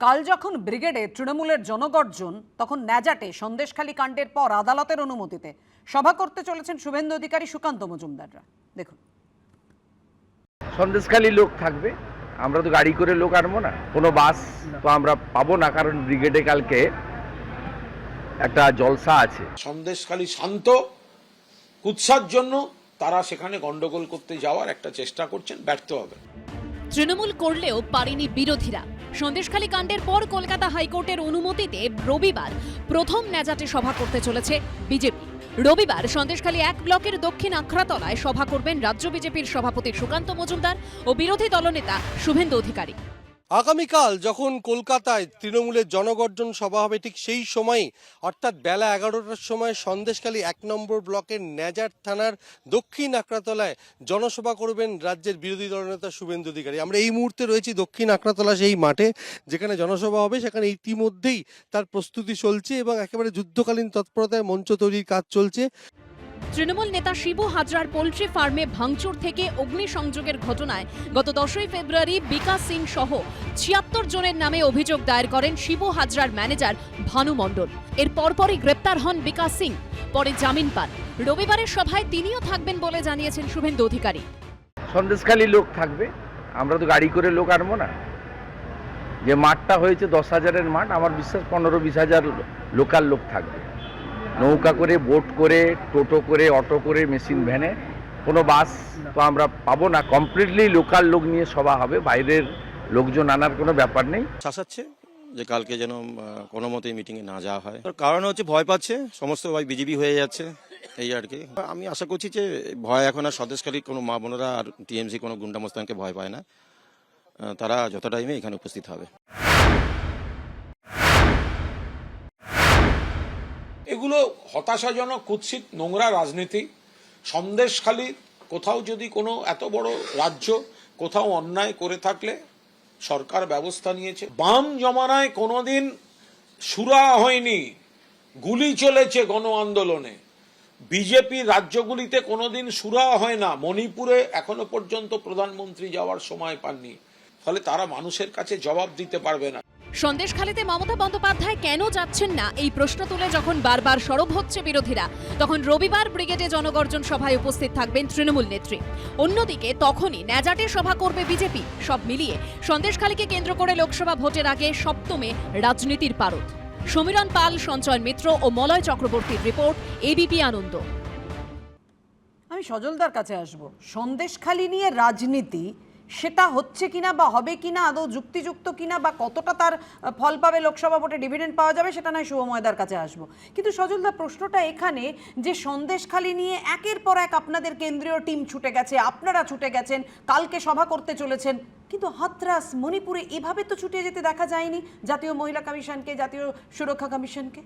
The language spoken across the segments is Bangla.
কাল যখন ব্রিগেডে তৃণমূলের জনগর্জন, তখন ন্যাজাটে সন্দেশখালী কাণ্ডের পর আদালতের অনুমতিতে সভা করতে চলেছেন শুভেন্দু অধিকারী, সুকান্ত মজুমদাররা। দেখুন, সন্দেশখালী লোক থাকবে, আমরা তো গাড়ি করে লোক আনবো না, কোনো বাস তো আমরা পাবো না, কারণ ব্রিগেডে কালকে একটা জলসা আছে। সন্দেশখালী শান্ত কুৎসার জন্য তারা সেখানে গন্ডগোল করতে যাওয়ার একটা চেষ্টা করছেন, ব্যর্থ হবে। তৃণমূল করলেও পারেনি বিরোধীরা। সন্দেশখালী কাণ্ডের পর কলকাতা হাইকোর্টের অনুমতিতে রবিবার প্রথম ন্যাজাটে সভা করতে চলেছে বিজেপি। রবিবার সন্দেশখালী 1 ব্লকের দক্ষিণ আখড়াতলায় সভা করবেন রাজ্য বিজেপির সভাপতি সুকান্ত মজুমদার ও বিরোধী দলনেতা শুভেন্দু অধিকারী। আগামীকাল যখন কলকাতায় তৃণমূলের জনগর্জন সভা হবে, ঠিক সেই সময় অর্থাৎ বেলা 11টার সময় সন্দেশখালী 1 নম্বর ব্লকের ন্যাজাট থানার দক্ষিণ আখড়াতলায় জনসভা করবেন রাজ্যের বিরোধী দলনেতা শুভেন্দু অধিকারী। আমরা এই মুহূর্তে রয়েছি দক্ষিণ আখড়াতলা সেই মাঠে যেখানে জনসভা হবে। সেখানে ইতিমধ্যেই তার প্রস্তুতি চলছে এবং একেবারে যুদ্ধকালীন তৎপরতায় মঞ্চ তৈরির কাজ চলছে। তৃণমূল নেতা শিবু হাজরার পোল্ট্রি ফার্মে ভাঙচুর থেকে অগ্নিসংযোগের ঘটনায় গত 10ই ফেব্রুয়ারি বিকাশ সিং সহ 76 জনের নামে অভিযোগ দায়ের করেন শিবু হাজরার ম্যানেজার ভানু মণ্ডল। এর পরপরই গ্রেপ্তার হন বিকাশ সিং, পরে জামিন পান। রবিবারের সভায় তিনিও থাকবেন বলে জানিয়েছেন শুভেন্দু অধিকারী। সন্দেশখালী লোক থাকবে, আমরা তো গাড়ি করে লোক আনবো না। যে মাঠটা হয়েছে 10,000-এর মাঠ, আমার বিশ্বাস 15-20 হাজার লোকাল লোক থাকবে। নৌকা করে, বোট করে, টোটো করে, অটো করে, মেশিন ভ্যানে, কোনো বাস তো আমরা পাবো না। কমপ্লিটলি লোকাল লোক নিয়ে সভা হবে, বাইরের লোকজন আনার কোনো ব্যাপার নেই। শাসাচ্ছে যে কালকে যেন কোনো মতেই মিটিংয়ে না যাওয়া হয়। তার কারণ হচ্ছে ভয় পাচ্ছে, সমস্ত ভাই বিজেপি হয়ে যাচ্ছে, এই আর কি। আমি আশা করছি যে ভয় এখন আর সন্দেশখালী কোনো মা বোনেরা আর টিএমসি কোনো গুন্ডা মোস্তানকে ভয় পায় না, তারা যত টাইমে এখানে উপস্থিত হবে। এগুলো হতাশাজনক, কুৎসিত, নোংরা রাজনীতি। সন্দেশখালী কোথাও যদি কোনো এত বড় রাজ্য কোথাও অন্যায় করে থাকলে সরকার ব্যবস্থা নিয়েছে। বাম জমানায় কোনোদিন সুরা হয়নি, গুলি চলেছে গণ আন্দোলনে। বিজেপি রাজ্যগুলিতে কোনোদিন সুরা হয় না। মণিপুরে এখনো পর্যন্ত প্রধানমন্ত্রী যাওয়ার সময় পাননি, ফলে তারা মানুষের কাছে জবাব দিতে পারবে না। সন্দেশখালীতে মমতা বন্দ্যোপাধ্যায় কেন যাচ্ছেন না এই প্রশ্ন তুলে যখন বারবার সরব হচ্ছে বিরোধীরা, তখন রবিবার ব্রিগেডে জনগর্জন সভায় উপস্থিত থাকবেন তৃণমূল নেত্রী। অন্যদিকে তখনই ন্যাজাটে সভা করবে বিজেপি। সব মিলিয়ে সন্দেশখালীকে কেন্দ্র করে লোকসভা ভোটের আগে সপ্তমে রাজনীতির পারদ। সমীরণ পাল, সঞ্চয় মিত্র ও মলয় চক্রবর্তীর রিপোর্ট, এবিপি আনন্দ। আমি সজলদার কাছে আসব। সন্দেশখালী নিয়ে রাজনীতি, সেটা হচ্ছে কিনা বা হবে কিনা, আদৌ যুক্তিযুক্ত কিনা বা কতটা তার ফল পাবে, লোকসভা ভোটে ডিভিডেন্ড পাওয়া যাবে, সেটা নয় শুভময়দার কাছে আসবো। কিন্তু সজলদার প্রশ্নটা এখানে যে সন্দেশখালী নিয়ে একের পর এক আপনাদের কেন্দ্রীয় টিম ছুটে গেছে, আপনারা ছুটে গেছেন, কালকে সভা করতে চলেছেন, কিন্তু হাতরাস, মণিপুরে এভাবে তো ছুটে যেতে দেখা যায়নি জাতীয় মহিলা কমিশনকে, জাতীয় সুরক্ষা কমিশনকে।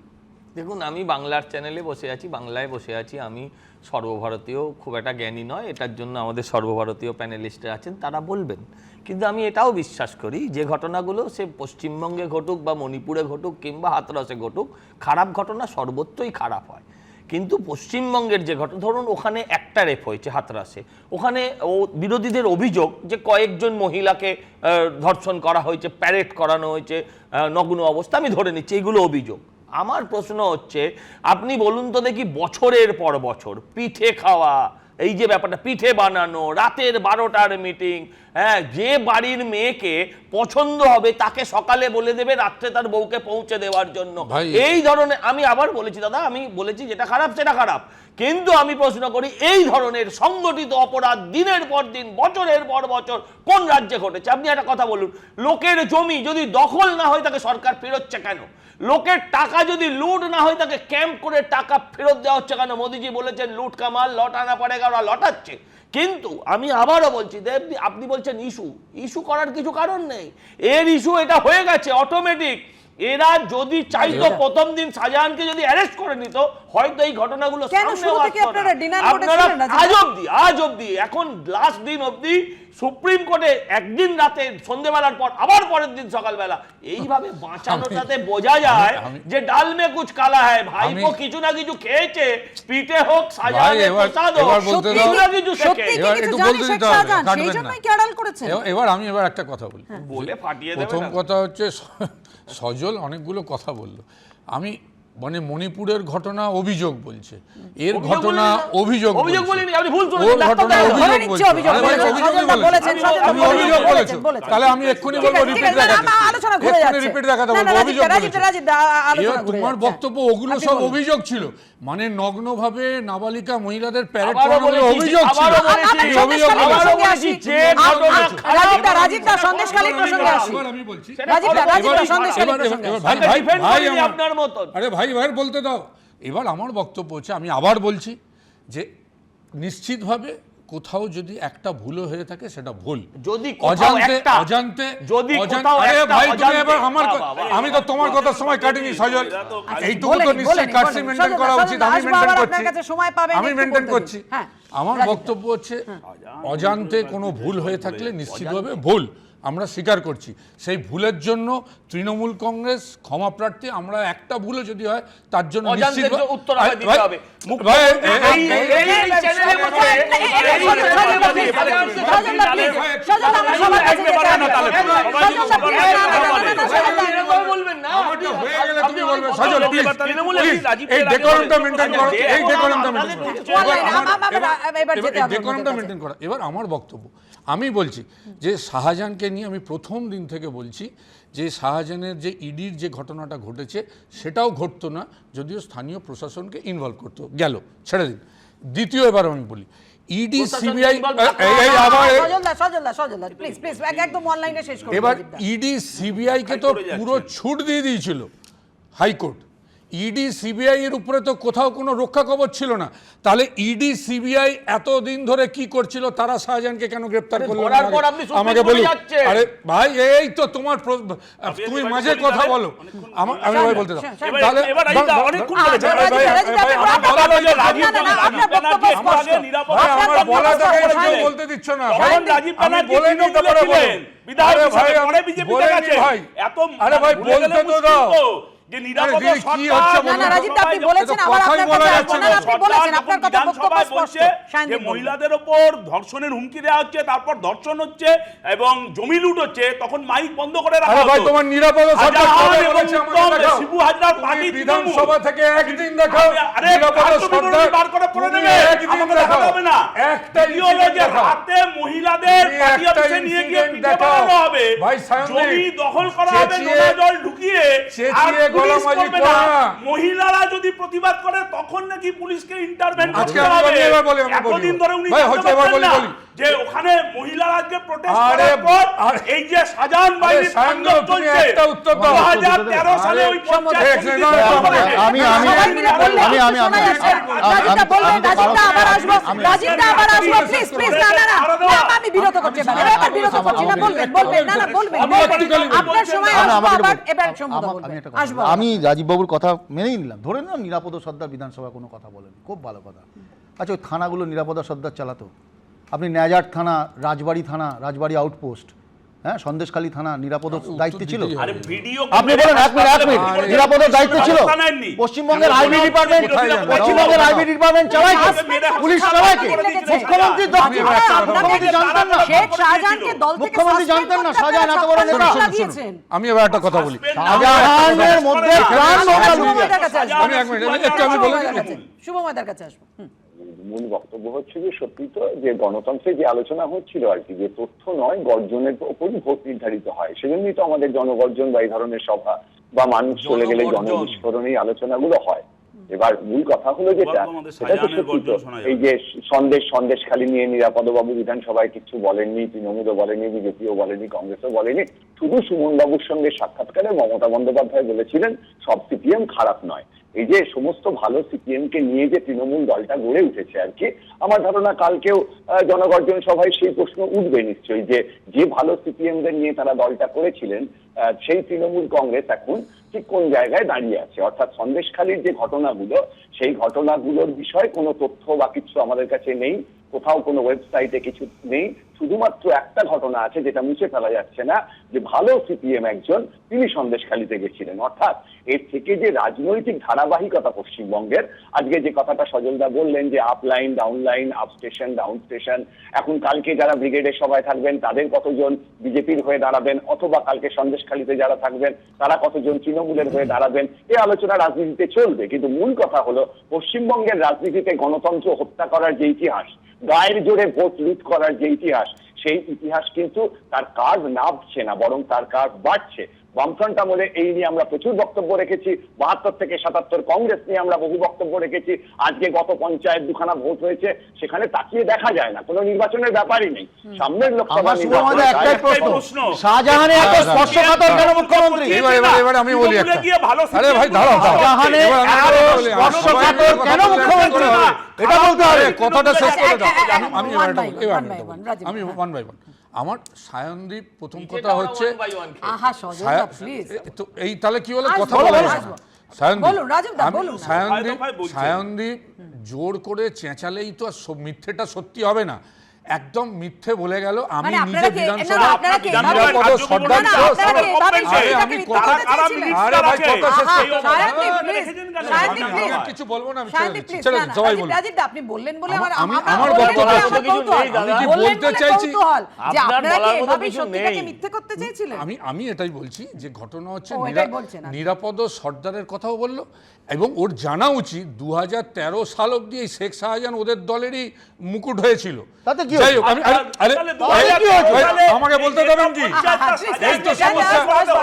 দেখুন, আমি বাংলার চ্যানেলে বসে আছি, বাংলায় বসে আছি। আমি সর্বভারতীয় খুব একটা জ্ঞানী নয়, এটার জন্য আমাদের সর্বভারতীয় প্যানেলিস্টরা আছেন, তারা বলবেন। কিন্তু আমি এটাও বিশ্বাস করি যে ঘটনাগুলো সে পশ্চিমবঙ্গে ঘটুক বা মণিপুরে ঘটুক কিংবা হাতরাসে ঘটুক, খারাপ ঘটনা সর্বত্রই খারাপ হয়। কিন্তু পশ্চিমবঙ্গের যে ঘটনা, ধরুন ওখানে একটা রেপ হয়েছে হাতরাসে, ওখানে বিরোধীদের অভিযোগ যে কয়েকজন মহিলাকে ধর্ষণ করা হয়েছে, প্যারেড করানো হয়েছে নগ্ন অবস্থা, আমি ধরে নিচ্ছি এগুলো অভিযোগ। আমার প্রশ্ন হচ্ছে, আপনি বলুন তো দেখি, বছরের পর বছর পিঠে খাওয়া, এই যে ব্যাপারটা, পিঠে বানানো, রাতের 12টার মিটিং, হ্যাঁ, যে বাড়ির মেয়েকে পছন্দ হবে তাকে সকালে বলে দেবে রাত্রে তার বউকে পৌঁছে দেওয়ার জন্য, এই ধরনের। আমি আবার বলেছি দাদা, আমি বলেছি যেটা খারাপ সেটা খারাপ, কিন্তু আমি প্রশ্ন করি এই ধরনের সংগঠিত অপরাধ দিনের পর দিন, বছরের পর বছর কোন রাজ্যে ঘটেছে? আপনি একটা কথা বলুন, লোকের জমি যদি দখল না হয় তাকে সরকার ফেরোচ্ছে কেন? লোকের টাকা যদি লুট না হয় তাকে ক্যাম্প করে টাকা ফেরত দেওয়া হচ্ছে কেন? মোদিজি বলেছেন লুট কামাল লটানা পড়েগা, ওরা লটাচ্ছে। কিন্তু আমি আবারও বলছি, আপনি বলছেন ইস্যু করার কিছু কারণ নেই, এর ইস্যু এটা হয়ে গেছে অটোমেটিক। এরা যদি চাইতো প্রথম দিন শাহজাহানকে যদি অ্যারেস্ট করে নিত, হয়তো এই ঘটনাগুলো কেন সামনেও শুরু থেকে আসতো না। আপনারা denial আপনারা করেছিলেন না? আজ অবধি এখন লাস্ট দিন অবধি সুপ্রিম কোর্টে একদিন রাতে সন্ধ্যেবেলার পর আবার পরের দিন সকালবেলা এইভাবে বাঁচানোর সাথে বোঝা যায় যে ডাল মে কুছ কালা হয়। ভাইপো কিছু না কিছু খেয়েছে, পিঠে হোক শাহজাহানের প্রসাদ হোক, কিছু না কিছু সত্যি শেখে। কি এবার কিছু একটু জানে বলতে শেখ দিতে হবে, শাহজাহান? কাটবেন সেই না। জন্যই কি আড়াল করেছেন? এবার একটা কথা বলি। বলে ফাটিয়ে দেবে প্রথম না। কথা হচ্ছে সজল অনেকগুলো কথা বললো। আমি মানে মণিপুরের ঘটনা অভিযোগ বলছে, এর ঘটনা অভিযোগ অভিযোগ বলছে। বলিনি, আপনি ভুল শুনলেন, ওর ডাক্তার ঘটনা দেখান। অভিযোগ ধরে নিচ্ছি বলছে। অভিযোগ আরে ভাই, বলেছেন, অভিযোগই সজলদা বলেছে। বলেছেন, সজলদা আমি বলেছেন, অভিযোগ বলেছেন, বলেছি। বলেছেন। তাহলে আমি এক্ষুনি ঠিক বলবো, আছে, ঠিক রিপিট আছে, না, দেখাতে। না, আলোচনা ঘুরে এক্ষুনি যাচ্ছে। রিপিট দেখাতে না, বলবো, না, অভিযোগ রাজীব, বলেছে। রাজীব, আলোচনা এবার ঘুরে তোমার যাচ্ছে। বক্তব্য ওগুলো আপনি সব বলুন। অভিযোগ ছিল, মানে নগ্নভাবে নাবালিকা মহিলাদের প্যারেড আবারও করানো বলেছি, অভিযোগ ছিল। আবারও বলেছি, এই আমি অভিযোগ সন্দেশখালী বলেছে। প্রসঙ্গে আসি। যে ঘটনা খারাপ- রাজীবদা, সন্দেশখালী প্রসঙ্গে আসি। এবার আমি বলছি, রাজীবদা, সন্দেশখালী এবার প্রসঙ্গে আসি। ভাই ভাই defend ভাই করিনি আমার- আপনার মতন। আরে ভাই বলতে দাও। এবার আমার বক্তব্য হচ্ছে, আমি আবার বলছি যে নিশ্চিতভাবে কোথাও যদি একটা ভুলও হয়ে থাকে সেটা ভুল। যদি কোথাও একটা, অজান্তে যদি কোথাও আরে একটা ভাই, তুমি অজান্তে- এবার আমার বাবা, আমি তো তোমার কথার সময় কাটিনি সজল। এইটুকু তো বলেনি, নিশ্চয়ই বলেনি, কাটসি বলেনি। মেনটেন করা সজল, উচিত। সজল, আমি আসবো মেনটেন আবার করছি, আপনার কাছে সময় পাবেন, আমি একটু মেনটেন বলতে করছি। দিন। হ্যাঁ, আমার রাজীবদা। বক্তব্য হচ্ছে, অজান্তে কোনো ভুল হয়ে থাকলে নিশ্চিতভাবে ভুল আমরা স্বীকার করছি। সেই ভুলের জন্য তৃণমূল কংগ্রেস ক্ষমা প্রার্থী। আমরা একটা ভুলও যদি হয় তার জন্য অজান্তের নিশ্চিত যে উত্তর আমায় দিতে হবে। ভাই, এই চ্যানেলের মধ্যে বলবেন না, আমারটা হয়ে গেলে তুমি বলবে, সজল, please, please, এই decorumটা maintain করো, এই decorumটা maintain করো। এবার decorumটা maintain করো। এবার আমার বক্তব্য, আমি বলছি যে শাহজাহানকে নিয়ে আমি প্রথম দিন থেকে বলছি যে শাহজাহানের যে ইডির যে ঘটনাটা ঘটেছে সেটাও ঘটতো না যদিও স্থানীয় প্রশাসনকে ইনভলভ করতো, গেল ছেড়ে দিন। দ্বিতীয়, এবার আমি বলি ইডি সিবিআই এবার ইডি সিবিআই কে তো পুরো ছুট দিয়ে দিয়েছিল হাইকোর্ট। ইডি সিবিআই এর উপরে তো কোথাও কোনো রক্ষা কবচ ছিল না। তাহলে ইডি সিবিআই এতদিন ধরে কি করছিল? তারা শাহজাহানকে কেন গ্রেফতার করলো না? আমাকে বলুন। আরে ভাই, এই তো তোমার তুমি মাঝে কথা বলো, আমি ভাই বলতে দাও। তাহলে আমার বলাটা কেউ বলতে দিচ্ছ না ভাই, আমি বলে নি তারপরে বলো। আরে ভাই, আমি বলে নি ভাই, আরে ভাই বলতে তো দাও। কি হচ্ছে মহিলাদের ওপর ধর্ষণের হুমকি দেওয়া হচ্ছে, তারপর ধর্ষণ হচ্ছে এবং জমি লুট হচ্ছে, তখন মাইক বন্ধ করে রাখা আরে ভাই, হতো। তোমার নিরাপদ সরকার কবে বলেছে আমাকে দেখাও? শিবু হাজরার তুমি পার্টি বিধানসভা থেকে একদিন দেখাও আরে নিরাপদ সরকার বার করে পড়ে তুমি নেবে, একদিন আমাকে দেখাও। দেখাতে হবে না। একটা কি হলো যে দেখাও। রাতে মহিলাদের তুমি পার্টি একটা অফিসে নিয়ে গিয়ে incident পিঠে দেখাও। বানানো হবে, ভাই সায়নদীপ, জমি দখল করা হবে, চেঁচিয়ে- নোনা জল ঢুকিয়ে, আর চেঁচিয়ে পুলিশ গলামাজি করবে করো না। না। মহিলারা যদি প্রতিবাদ করে তখন নাকি পুলিশকে ইন্টারভেন আজকে করতে আমি হবে। বলি, এবার বলি, আমি বলি। এতদিন ধরে উনি ভাই, জানতে হচ্ছে, এবার পারতেন বলি, না বলি। যে ওখানে মহিলারা আজকে প্রোটেস্ট আরে, করার পর আরে, এই যে শাহজাহান বাহিনীর সায়নদীপ, তাণ্ডব তুমি চলছে, একটা উত্তর দাও। 2013 সালে ওই পঞ্চায়েত আরে, সমিতি না, গঠন না, করেছে। আমি রাজীববাবুর কথা মেনেই নিলাম, ধরে নিলাম নিরাপদ সর্দার বিধানসভা কোনো কথা বলেনি, খুব ভালো কথা। আচ্ছা, ওই থানাগুলো নিরাপদ সর্দার চালাতো? আপনি ন্যাজার থানা, রাজবাড়ি থানা, রাজবাড়ি আউটপোস্ট, হ্যাঁ, সন্দেশখালী থানা নিরাপদ দায়িত্বে ছিল? আরে ভিডিও আপনি বলেন, এক মিনিট, নিরাপদ দায়িত্ব ছিল? পশ্চিমবঙ্গের আইবি ডিপার্টমেন্ট, পশ্চিমবঙ্গের আইবি ডিপার্টমেন্ট চালায় কে? পুলিশ চালায় কে? মুখ্যমন্ত্রী জানতেন না? মুখ্যমন্ত্রী জানতেন না শাহজাহান এত বড় নেতা? আমি এবার একটা কথা বলি। শাহজাহানের মধ্যে প্রাণ নৌকা লুকিয়ে আছে। আমি এক মিনিট, একটু আমি বলে শুভময়দার কাছে আসবো। মূল বক্তব্য হচ্ছে যে সত্যি তো যে গণতন্ত্রে যে আলোচনা হচ্ছিল আর কি, যে তথ্য নয় গর্জনের উপরই ভোট নির্ধারিত হয়, সেজন্যই তো আমাদের জনগর্জন বা এই ধরনের সভা বা মানুষ চলে গেলে জনবিস্ফোরণ এই আলোচনাগুলো হয়। এবার মূল কথা হলো যেটা, সেটা তো সত্যি তো, এই যে সন্দেশখালী নিয়ে নিরাপদবাবু বিধানসভায় কিছু বলেননি, তৃণমূলও বলেনি, বিজেপিও বলেনি, কংগ্রেসও বলেনি। শুধু সুমন বাবুর সঙ্গে সাক্ষাৎকারে মমতা বন্দ্যোপাধ্যায় বলেছিলেন সব সিপিএম খারাপ নয়। এই যে সমস্ত ভালো সিপিএম কে নিয়ে যে তৃণমূল দলটা গড়ে উঠেছে আর কি, আমার ধারণা কালকেও জনগর্জন সভায় সেই প্রশ্ন উঠবে নিশ্চয়ই, যে ভালো সিপিএম দের নিয়ে তারা দলটা করেছিলেন, সেই তৃণমূল কংগ্রেস এখন ঠিক কোন জায়গায় দাঁড়িয়ে আছে। অর্থাৎ সন্দেশখালীর যে ঘটনাগুলো, সেই ঘটনাগুলোর বিষয়ে কোনো তথ্য বা কিছু আমাদের কাছে নেই, কোথাও কোনো ওয়েবসাইটে কিছু নেই। শুধুমাত্র একটা ঘটনা আছে যেটা মুছে ফেলা যাচ্ছে না, যে ভালো সিপিএম একজন তিনি সন্দেশখালীতে গেছিলেন। অর্থাৎ এর থেকে যে রাজনৈতিক ধারাবাহিকতা পশ্চিমবঙ্গের, আজকে যে কথাটা সজলদা বললেন যে up line down line, up station down station, এখন কালকে যারা ব্রিগেডের সভায় থাকবেন তাদের কতজন বিজেপির হয়ে দাঁড়াবেন, অথবা কালকে সন্দেশখালীতে যারা থাকবেন তারা কতজন তৃণমূলের হয়ে দাঁড়াবেন, এই আলোচনা রাজনীতিতে চলবে। কিন্তু মূল কথা হলো পশ্চিমবঙ্গের রাজনীতিতে গণতন্ত্র হত্যা করার যে ইতিহাস, গায়ের জোরে ভোট লুট করার যে ইতিহাস, সেই ইতিহাস কিন্তু তার কার্ভ নামছে না, বরং তার কার্ভ বাড়ছে। বামফ্রন্ট আমলে এই নিয়ে আমরা প্রচুর বক্তব্য রেখেছি, ৭২ থেকে ৭৭ কংগ্রেস নিয়ে আমরা বহু বক্তব্য রেখেছি। আজকে গত পঞ্চায়েত দুখানা ভোট হয়েছে, সেখানে তাকিয়ে দেখা যায় না, কোনো নির্বাচনের ব্যাপারই নেই। সামনের লোকসভা শাহজাহানে এত স্পর্শকাতর কেন মুখ্যমন্ত্রী? এবার আমি বলি একটা। গিয়ে ভালো আরে ভাই দাঁড়াও, শাহজাহানে এত স্পর্শকাতর কেন মুখ্যমন্ত্রী? এটা বলতে হবে। কথাটা শেষ করে দাও। আমি One by one, রাজীব, আমি হ্যাঁ। One by one. আমার সায়নদীপ প্রথম কথা হচ্ছে আহা সজলদা প্লিজ, তো এই তাহলে কি হলো, আসবো, কথা বলা বলুন, যাবে আসবো। না। সায়নদীপ, বলুন, রাজীব দা, আমি বলুন না। সায়নদীপ জোর করে চেঁচালেই তো আর মিথ্যেটা সত্যি হবে না। একদম মিথ্যে বলে গেল। আমি মানে নিজে আপনারা কি- বিধানসভা না, আপনারা কি এভাবে- নিরাপদ সর্দার না, ছিল। আপনারা কি এভাবে বিষয়টাকে মিথ্যা করতে চেয়েছিলেন? আরে ভাই কথা শেষ আহা, করতে দাও। সায়নদীপ, please, সায়নদীপ, আমি please। আর কিছু বলবো না, আমি ছেড়ে সায়নদীপ, দিচ্ছি। please, ছেড়ে না, দিচ্ছি, না, সবাই রাজীব, বলুন। রাজীব দা, আপনি বললেন বলে আমার আমার বললেন বক্তব্য বলে আছে। আমার কৌতূহল। আমি কি বললেন বলতে বলে চাইছি, কৌতূহল, যে আপনার আপনারা কি বলার মতো এভাবে কিছু সত্যিটাকে নেই। মিথ্যে করতে চেয়েছিলেন? আমি এটাই বলছি যে ঘটনা হচ্ছে ও, এটাই বলছেন আপনি। নিরাপদ সর্দারের কথাও বললো, এবং ওর জানা উচিত 2013 সাল অব্দি এই শেখ শাহজাহান ওদের দলেরই মুকুট হয়েছিল। তাতে কি যাই হোক, আরে আমাকে বলতে দেবেন কি? এই তো সমস্যা।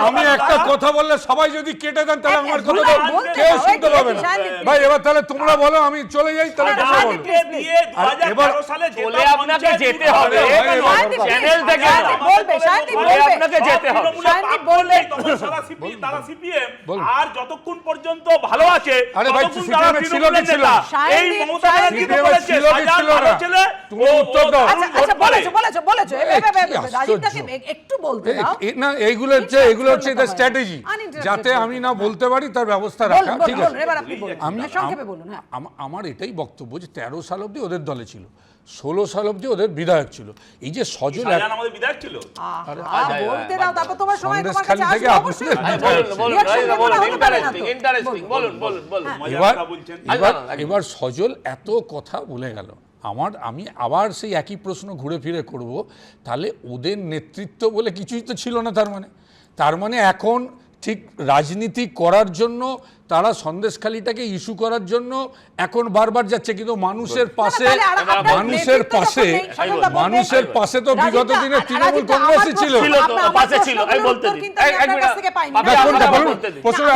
আমি একটা কথা বললে সবাই যদি কেটে দেন তাহলে আমার কথা তো কেউ শুনতে পাবে না। ভাই এবার তাহলে তোমরা বলো, আমি চলে যাই, তাহলে তোমরা বলো। এবার চলে আপনাকে যেতে হবে চ্যানেল থেকে, আপনাকে যেতে হবে। তারা সিপিএম বলুন। আর যতক্ষণ পর্যন্ত ভালো আছে আরে ভাই, ততক্ষণ CPM তারা এ ছিল তৃণমূলের কি ছিল নেতা। না? এই মমতা ব্যানার্জি তো CPM এ বলেছে, ছিল কি শাহজাহান ছিল ভালো না? ছেলে, তুমি উত্তর দাও। আচ্ছা, বলেছো। রাজীবদাকে একটু বলতে দাও। না, এইগুলো হচ্ছে এটা স্ট্র্যাটেজি, যাতে আমি না বলতে পারি তার ব্যবস্থা রাখা। ঠিক আছে, এবার আপনি বলুন, সংক্ষেপে বলুন। হ্যাঁ, আমার এটাই বক্তব্য যে 13 সাল অব্দি ওদের দলে ছিল, 16 সাল অব্দি ওদের বিধায়ক ছিল। এই যে সজল শাহজাহান আমাদের বিধায়ক ছিল। বলতে দাও, তারপর তোমার সময় তোমার কাছে সন্দেশখালী থেকে আসবে, আপনাদের অবশ্যই। এবার সজল এত কথা বলে গেল, আমি আবার সেই একই প্রশ্ন ঘুরে ফিরে করব, তাহলে ওদের নেতৃত্ব বলে কিছুই তো ছিল না। তার মানে এখন ঠিক রাজনীতি করার জন্য তারা সন্দেশখালীটাকে ইস্যু করার জন্য এখন বারবার যাচ্ছে, কিন্তু মানুষের পাশে তো বিগত দিনে তৃণমূল কংগ্রেসই ছিল।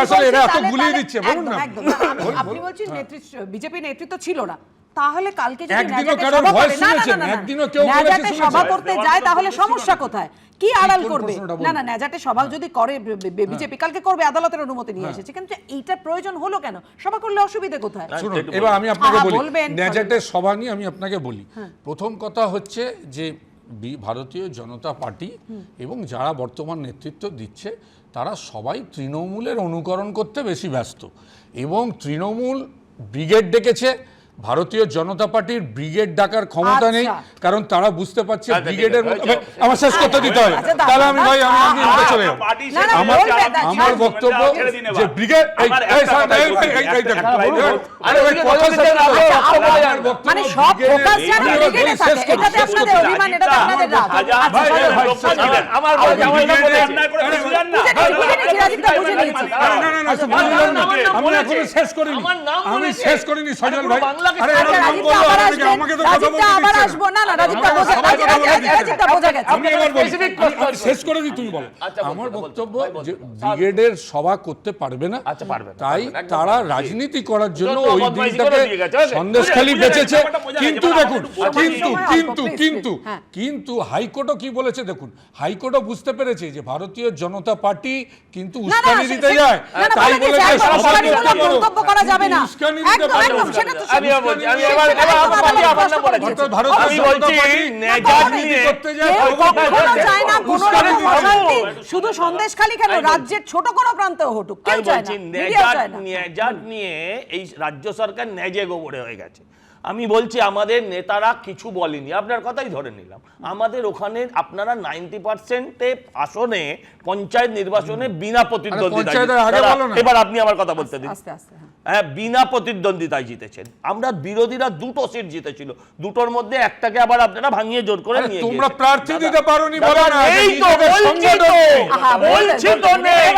আসলে এরা এত গুলিয়ে দিচ্ছে, বলুন না। আপনি বলছেন বিজেপি নেতৃত্ব ছিল না, তাহলে কালকে যদি একদিনও কারোর ভয়েস শুনেছেন? একদিনও কেউ বলেছে শুনেছেন? সভা করতে যায় তাহলে সমস্যা কোথায়? কি আড়াল করবে? না, ন্যাজাটে সভা যদি করে বিজেপি, কালকে করবে, আদালতের অনুমতি নিয়ে এসেছে, কিন্তু এইটার প্রয়োজন হলো কেন? সভা করলে অসুবিধা কোথায়? শুনুন, এবার আমি আপনাকে বলি, বলবেন। ন্যাজাটের সভা নিয়ে আমি আপনাকে বলি। প্রথম কথা হচ্ছে যে ভারতীয় জনতা পার্টি এবং যারা বর্তমান নেতৃত্ব দিচ্ছে তারা সবাই তৃণমূলের অনুকরণ করতে বেশি ব্যস্ত, এবং তৃণমূল ব্রিগেড ডেকেছে। ভারতীয় জনতা পার্টির ব্রিগেড ডাকার ক্ষমতা নেই, কারণ তারা বুঝতে পারছে ব্রিগেডের আমার শেষ করতে দিতে হবে। তাহলে আমি চলে যাবো। আমার বক্তব্য যে ব্রিগেড মানে সব ফোকাস যেন ব্রিগেডে থাকে, এটাতে আপনাদের অভিমান, এটাতে আপনাদের রাগ। আমি শেষ করিনি সজল ভাই। শেষ করে দিই, তুমি বলো। আমার বক্তব্য যে ব্রিগেডের সভা করতে পারবে না, তাই তারা রাজনীতি করার জন্য ওই দিনটাকে সন্দেশখালী বেঁচেছে। কিন্তু দেখুন, কিন্তু হাইকোর্টও কি বলেছে দেখুন, হাইকোর্টও বুঝতে পেরেছে যে ভারতীয় জনতা পার্টি কিন্তু উস্কানি দিতে যায় না, না, তাই বলে বলে দিয়েছে, যে একদম সবাই উস্কানিমূলক চেষ্টা করো। মন্তব্য করা যাবে না। উস্কানি দিতে একদম, পারো একদম, না। সেটা তো আমি এবার বলছি, আমি সেটা এবার একদম আদালত আপনার স্পষ্ট করে বলে দিয়েছে। অর্থাৎ ভারতীয় আমি জনতা বলছি পার্টি ন্যাজার রাজনীতি নিয়ে করতে যায়, কেউ কখনো চায় না কোনো উস্কানি রকম দিতে যায়। অশান্তি, শুধু সন্দেশখালী কেন, রাজ্যের ছোট কোনো প্রান্তেও হটুক, কেউ আমি চায় বলছি না, মিডিয়াও চায় না। ন্যাজার নিয়ে এই রাজ্য সরকার ন্যাজে গোবরে হয়ে গেছে। আমি বলছি আমাদের নেতারা কিছু বলেনি, আপনার কথাই ধরে নিলাম, আমাদের ওখানে আপনারা 90% আসনে পঞ্চায়েত নির্বাচনে বিনা প্রতিদ্বন্দ্বিতায় পঞ্চায়েতের আগে দাঁড়া, বলো না। এবার আপনি আমার কথা বলতে দিন। আস্তে আস্তে, হ্যাঁ। হ্যাঁ, বিনা প্রতিদ্বন্দ্বিতায় জিতেছেন। আমরা বিরোধীরা 2টো সিট জিতেছিল, 2টোর মধ্যে একটাকে আবার আপনারা ভাঙিয়ে জোর করে আরে নিয়ে তোমরা গিয়েছেন। প্রার্থী দাদা, দিতে পারোনি দাদা, বলো না, এই তো নিজেদের বলছি সংগঠন তো, নেই। বলছি তো নেই।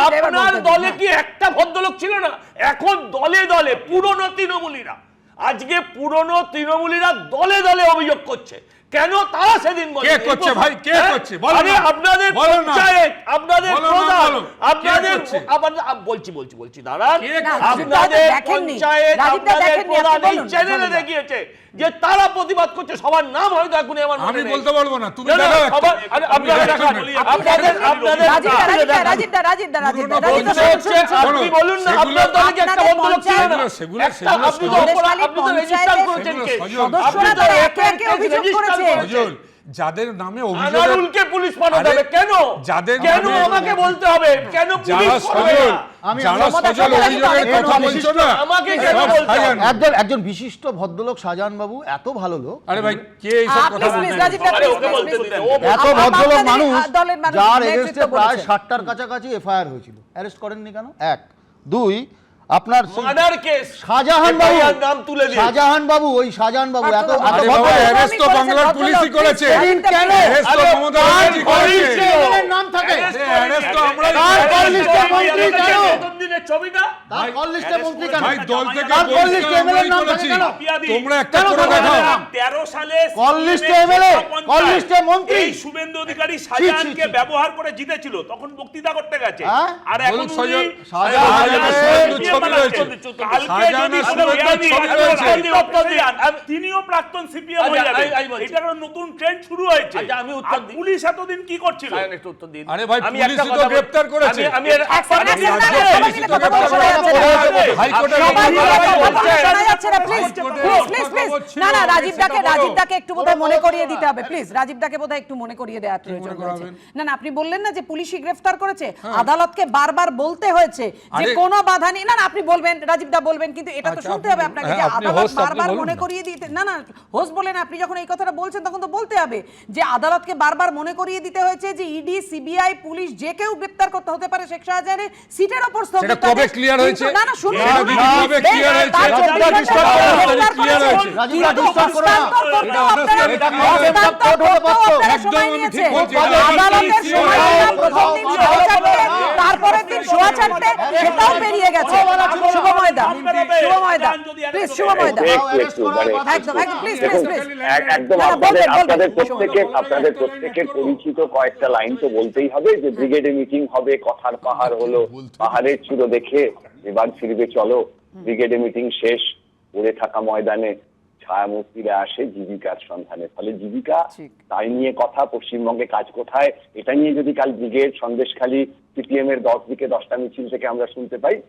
আপনার দলে কি একটা ভদ্রলোক ছিল না? এখন দলে দলে পুরনো তৃণমূলীরা, আজকে পুরনো তৃণমূলীরা দলে দলে অভিযোগ করছে। কেন তারা সেদিন বলে কে করছে ভাই, কে করছে? বলো আরে না। আপনাদের বলো না। পঞ্চায়েত, আপনাদের বলো না, প্রধান, বলো। কে আপনাদের করছে? বলছি দাঁড়ান, কে না, করছে? আপনাদের দেখেননি। পঞ্চায়েত, রাজীবদা আপনাদের দেখেননি, আপনি প্রধান এই বলুন, চ্যানেলে বলুন না। দেখিয়েছে যে তারা প্রতিবাদ করছে। সবার নাম হয়তো এখনই আমার মনে আমি নেই। বলতে পারবো না, তুমি না, না, দেখাও একটা। সবার- আরে আপনারা আমি দেখান। দেখাচ্ছি। আপনাদের আপনি বলুন না, আপনার দলে কি একটা ভদ্রলোক ছিল না? সেগুলো আপনি তো অপরাধ, আপনি তো রেজিস্টার করেছেন কে? সেগুলো আপনি তো সদস্যরা একে একে অভিযোগ রেজিস্টার করেছে। করেছেন। সজল, যাদের নামে অভিযোগ আনারুলকে পুলিশ পাঠাতে আরে, হবে কেন? যাদের কেন নামে- আমাকে বলতে হবে? কেন যারা পুলিশ করবে সজল না? যারা সজল অভিযোগের কথা বলছো না, আমাকে কেন সব বলতে হবে? সাজানো। একজন বিশিষ্ট ভদ্রলোক শাহজাহান বাবু, এত ভালো লোক, আরে ভাই কে এইসব কথা বলছে? আরে ওকে বলতে দিন, ও এত আপ- ভদ্রলোক আপনাদের মানুষ, দলের মানুষ যার নেতৃত্ব এগেনস্টে প্রায় বলেছে। 60টার কাছাকাছি এফআইআর হয়েছিল, অ্যারেস্ট করেননি কেন? এক। দুই, আপনার সেই মার্ডার কেস শাহজাহান বাবু, FIR নাম তুলে দিন। শাহজাহান বাবু, ওই শাহজাহান বাবু এত এত আরে ভদ্র বাবা, লোক। অ্যারেস্ট তো বাংলার পুলিশই করেছে। কেন? অ্যারেস্ট তো আরে, মমতা ব্যানার্জি করেছে। এমএলএর নাম থাকে, অ্যারেস্ট তো আমরাই কার করেছি। কল লিস্টে মন্ত্রী কেন? প্রথম দিনের ছবিটা তার কল লিস্টে মন্ত্রী কেন? ভাই দল থেকে কার কল বহিষ্কার লিস্টে এমএলএর নাম আমরাই থাকে করেছি। কেন? তোমরা একটা কেন করে থাকে দেখাও। না? 13 সালে কল লিস্টে এমএলএ, কল লিস্টে মন্ত্রী। এই শুভেন্দু অধিকারী শাহজাহানকে ছি। ব্যবহার করে জিতেছিল, তখন বক্তৃতা করতে গেছে। হ্যাঁ? আর এখন বলুন সজল, উনি শাহজাহানের শুভেন্দুর ছবি বানাচ্ছেন। রয়েছে। কালকে শাহজাহানের যদি কোনো শুভেন্দুর বিরোধী ছবি একজন রয়েছে। রাজনীতি যান, তিনিও প্রাক্তন সিপিএম হয়ে আচ্ছা, যাবে। আমি বলছি। এটা একটা নতুন ট্রেন্ড শুরু হয়েছে। আচ্ছা, আমি উত্তর আর দিই। পুলিশ এতদিন কি করছিল? সায়ন, একটু উত্তর দিন। আরে ভাই, আমি পুলিশই একটা তো কথা বল- গ্রেফতার করেছে। আমি এক সেকেন্ড, এক সেকেন্ড, রাজ্য সবাই পুলিশই মিলে তো কথা গ্রেফতার বলা যাচ্ছে না। করেছে। হাইকোর্টের সবাই মিলে মামলা কথা হয়েছে। শোনা যাচ্ছে না, প্লিজ প্লিজ প্লিজ। না না, রাজীবদাকে একটু বোধহয় মনে করিয়ে দিতে হবে, প্লিজ রাজীবদাকে বোধহয় একটু মনে করিয়ে দেওয়ার প্রয়োজন মনে রয়েছে। করাবেন? না না, আপনি বললেন না যে পুলিশই গ্রেফতার করেছে, আদালতকে বারবার বলতে হয়েছে যে আরে- কোনো বাধা নেই। না না, আপনি বলবেন, রাজীবদা বলবেন, কিন্তু এটা তো আচ্ছা, শুনতে আপনি হবে বলুন। আপনাকে হ্যাঁ, যে আপনি আদালত host, আপনি বারবার বলুন মনে না। করিয়ে দিতে। না না, হোস্ট বলেন, আপনি যখন এই কথাটা বলছেন তখন তো বলতে হবে যে আদালতকে বারবার মনে করিয়ে দিতে হয়েছে যে ইডি, সিবিআই, পুলিশ যে কেউ গ্রেফতার করতে হতে পারে শেখ শাহজাহানের সিটের উপর সেটা কবে clear হয়েছে? না না, শুনুন, সেটা শুনুন। কবে clear বেশ, হয়েছে? তার রাজীবদা 24 disturb ঘন্টার করো না, মধ্যে clear clear হয়েছে। রাজীবদা কিন্তু disturb করো না। হস্তান্তর করতেও এটা আপনারা- এটা হস্তান্তর court হতে পারতো। করতেও আপনারা একদম সময় আমি নিয়েছে। ঠিক বলছি। আদালতের সময় নিলাম প্রথম দিন 4:30, তারপরের দিন 4:30, সেটাও পেরিয়ে গেছে। শুভময় দা, শুভময় দা, প্লিজ শুভময় দা, একদম একদম প্লিজ প্লিজ প্লিজ। একদম না, না, আপনাদের বলবেন, আপনাদের বলবেন। আপনাদের প্রত্যেকের পরিচিত কয়েকটা লাইন তো বলতেই হবে যে ব্রিগেডে মিটিং হবে, কথার পাহাড় হলো, পাহাড়ের চূড়ো দেখে এবার ফিরবে চলো, ব্রিগেডে মিটিং শেষ, পড়ে থাকা ময়দানে ছায়ামূর্তিরা আসে জীবিকার সন্ধানে। ফলে জীবিকা, ঠিক। তাই নিয়ে কথা, পশ্চিমবঙ্গে কাজ কোথায়, এটা নিয়ে যদি কাল ব্রিগেড, সন্দেশখালী, সিপিএম এর 10 দিকে 10টা মিছিল থেকে আমরা শুনতে পাই,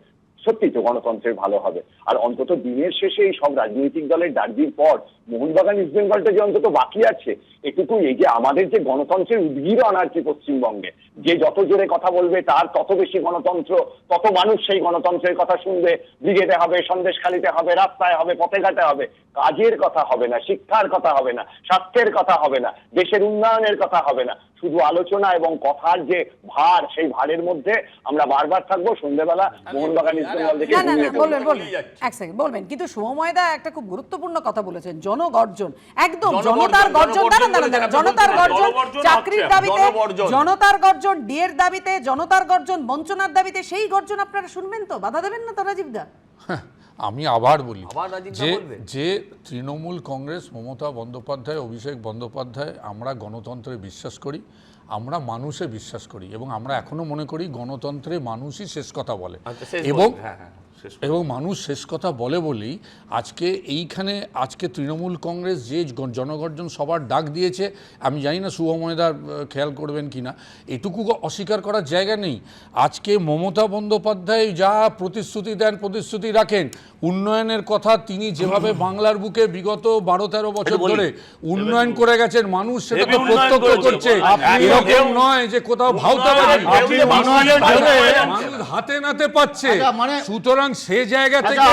সত্যি তো গণতন্ত্রের ভালো হবে। আর অন্তত দিনের শেষে এই সব রাজনৈতিক দলের ডার্বির পর মোহনবাগান ইস্ট বেঙ্গলটা যে অন্তত বাকি আছে, এটুকুই, এই যে আমাদের যে গণতন্ত্রের উদ্গীরণ আর কি পশ্চিমবঙ্গে, যে যত জোরে কথা বলবে তার তত বেশি গণতন্ত্র, তত মানুষ সেই গণতন্ত্রের কথা শুনবে। ব্রিগেডে হবে, সন্দেশখালীতে হবে, রাস্তায় হবে, পথে ঘাটে হবে, কাজের কথা হবে না, শিক্ষার কথা হবে না, স্বাস্থ্যের কথা হবে না, দেশের উন্নয়নের কথা হবে না, শুধু আলোচনা এবং কথার যে ভার, সেই ভারের মধ্যে আমরা বারবার থাকবো। সন্ধ্যেবেলা মোহনবাগান ইস্ট বেঙ্গল দেখে না না না, ঘুমিয়ে পড়বো। বলবেন বলবেন, এক সেকেন্ড বলবেন, কিন্তু শুভময়দা একটা খুব গুরুত্বপূর্ণ কথা বলেছেন, জনগর্জন, একদম জনতার গর্জন। দাঁড়ান দাঁড়ান দাঁড়ান, জনতার গর্জন চাকরির দাবিতে, জনতার গর্জন ডিএর দাবিতে, জনতার গর্জন বঞ্চনার দাবিতে, সেই গর্জন আপনারা শুনবেন তো? বাধা দেবেন না তো রাজীবদা? আমি আবার বলি আবার রাজীবদা যে বলবে। যে তৃণমূল কংগ্রেস, মমতা বন্দ্যোপাধ্যায়, অভিষেক বন্দ্যোপাধ্যায়, আমরা গণতন্ত্রে বিশ্বাস করি, আমরা মানুষে বিশ্বাস করি, এবং আমরা এখনো মনে করি গণতন্ত্রে মানুষই শেষ কথা বলে। আচ্ছা, শেষ এবং বলবে, হ্যাঁ, হ্যাঁ। এবং মানুষ শেষ কথা বলে বলেই আজকে এইখানে আজকে তৃণমূল কংগ্রেস যে জনগর্জন সবার ডাক দিয়েছে, আমি জানি না শুভময়দা খেয়াল করবেন কি না, এটুকু অস্বীকার করার জায়গা নেই। আজকে মমতা বন্দ্যোপাধ্যায় যা প্রতিশ্রুতি দেন, প্রতিশ্রুতি রাখেন, উন্নয়নের কথা তিনি যেভাবে বাংলার বুকে বিগত 12-13 বছর ধরে উন্নয়ন করে গেছেন, মানুষ সেটাকে প্রত্যক্ষ করছে। এরকম নয় যে কোথাও ভাওতাবাজি, মানুষ হাতে নাতে পাচ্ছে। সুতরাং সে জায়গা থেকে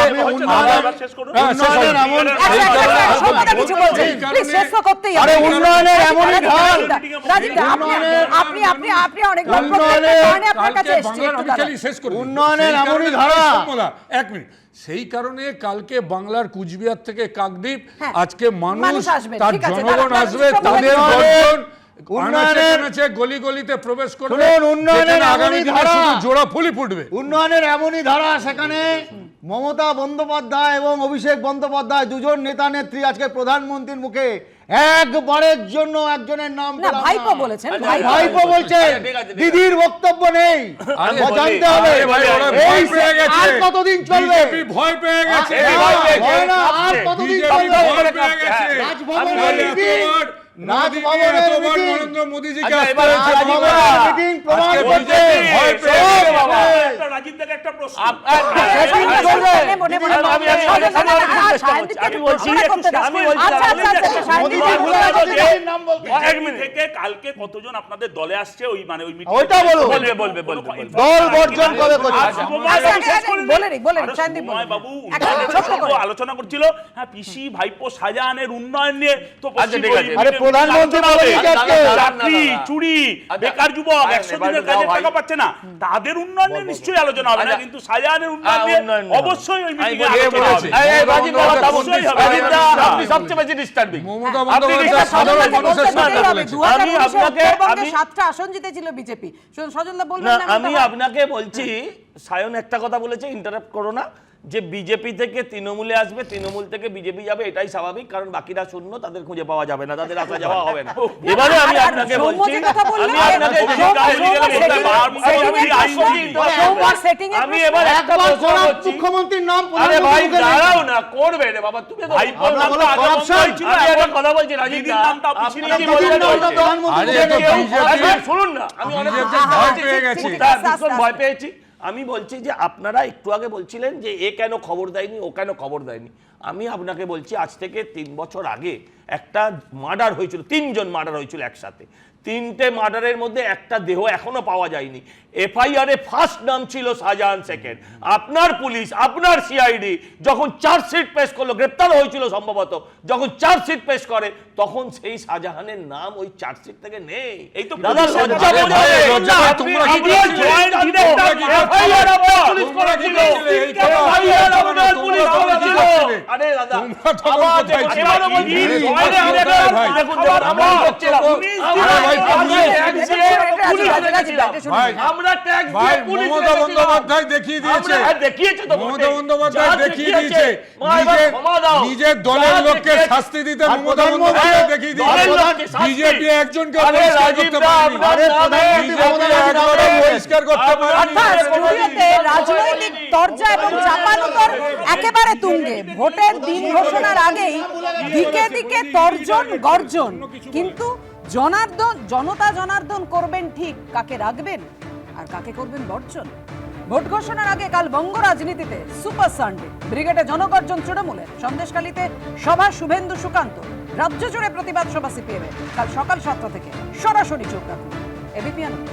সেই কারণে কালকে বাংলার কুচবিহার থেকে কাকদ্বীপ আজকে মানুষ তার জনগণ আসবে, তাদের গলি গলিতে প্রবেশ করবে, আগামী দিনে শুধু জোড়া ফুলই ফুটবে। উন্নয়নের এমনই ধারা সেখানে মমতা বন্দ্যোপাধ্যায় এবং অভিষেক বন্দ্যোপাধ্যায় দুজন নেতা নেত্রী আজকে প্রধানমন্ত্রীর মুখে একবারের জন্য একজনের নাম ভাইপো বলেছেন, ভাইপো বলছেন, দিদির বক্তব্য নেই। জানতে হবে আর কতদিন চলবে, ভয় পেয়ে গেছে, আর কতদিন চলবে। রাজভবনের মিটিং, নরেন্দ্র মোদীজিকে মিটিং প্রমাণ করছে। রাজীব দাকে একটা প্রশ্ন, থেকে কালকে কতজন আপনাদের দলে আসছে ওই মানে ওই মিটিং, ওইটা বলুন, বলবে দল বর্জন কবে করছে? বাবু আলোচনা করছিল, হ্যাঁ পিসি ভাইপো শাহজাহানের উন্নয়ন নিয়ে তো প্রধানমন্ত্রী চাকরি চুরি বেকার যুবক 100 দিনের কাজের টাকা পাচ্ছে না, তাদের উন্নয়ন নিয়ে নিশ্চয়ই আলোচনা হবে না, কিন্তু শাহজাহানের উন্নয়ন নিয়ে অবশ্যই ওই মিটিংয়ে আলোচনা হবে। আপনি সবচেয়ে বেশি ডিস্টার্বিং। মমতা বন্দ্যোপাধ্যায় সাধারণ মানুষের সাথে বলেছেন। আমি 7টা আসন জিতেছিল বিজেপি। সজলদা বলবেন না? আমি আপনাকে বলছি, সায়ন একটা কথা বলেছে, ইন্টারাপ্ট করো না, যে বিজেপি থেকে তৃণমূলে আসবে, তৃণমূল থেকে বিজেপি যাবে, এটাই স্বাভাবিক, কারণ বাকিরা শূন্য, তাদের খুঁজে পাওয়া যাবে না, তাদের আসা যাওয়া হবে না। এবারে আমি আপনাকে বলছি, আমি এবার একটা প্রশ্ন করছি, মুখ্যমন্ত্রীর নাম আরে ভাই দাঁড়াও না, করবে রে বাবা, তুমি তো ভাইপোর নামটা আগে বন্ধ হয়েছিল, আমি একটা কথা বলছি রাজীব দা, আপনি কি বলছেন? শুনুন না, আমি অনেক ভয় পেয়েছি। আমি বলছি যে আপনারা একটু আগে বলছিলেন যে এ কেন খবর দেয়নি, ও কেন খবর দেয়নি। আমি আপনাকে বলছি, আজ থেকে 3 বছর আগে একটা মার্ডার হয়েছিল, 3 জন মার্ডার হয়েছিল একসাথে। 3টে মার্ডারের মধ্যে একটা দেহ এখনো পাওয়া যায়নি। এফআইআরে ফার্স্ট নাম ছিল শাহজাহান শেখের। আপনার পুলিশ, আপনার সিআইডি যখন চার্জশিট পেশ করলো, গ্রেপ্তার হয়েছিল সম্ভবত, যখন চার্জশিট পেশ করে তখন সেই শাহজাহানের নাম ওই চার্জশিট থেকে নেই। এই তো দাদা লজ্জা বলে, তোমরা কি জয়েন্ট ডিরেক্টর এফআইআর আপনার পুলিশ করেছিল, এফআইআর আপনার পুলিশ করেছিল। আরে দাদা আবার দেখুন, এবারে বলছি দেখুন আমরা হচ্ছিলাম, আমরা ট্যাক্স দিয়ে পুলিশ মমতা বন্দ্যোপাধ্যায় দেখিয়ে দিয়েছে, দেখিয়েছে তো মমতা বন্দ্যোপাধ্যায় দেখিয়ে দিয়েছে নিজের দলের লোককে শাস্তি দিতে, মমতা বন্দ্যোপাধ্যায় দেখিয়ে দিয়েছে বিজেপি একজনকে বহিষ্কার করতে পারেনি, বহিষ্কার করতে পারেনি। রাজনৈতিক তরজা এবং চাপানুতর একেবারে তুঙ্গে। ভোটের দিন ঘোষণার আগেই দিকে দিকে তর্জন গর্জন, কিন্তু জনতা জনার্দন করবেন ঠিক, কাকে রাখবেন আর কাকে করবেন বর্জন। ভোট ঘোষণার আগে কাল বঙ্গ রাজনীতিতে সুপার সানডে, ব্রিগেডে জনগর্জন তৃণমূলের, সন্দেশখালীতে সভা শুভেন্দু সুকান্ত, রাজ্য জুড়ে প্রতিবাদ সভা সিপিএমের। কাল সকাল 7টা থেকে সরাসরি চোখ রাখুন এবিপি আনন্দ।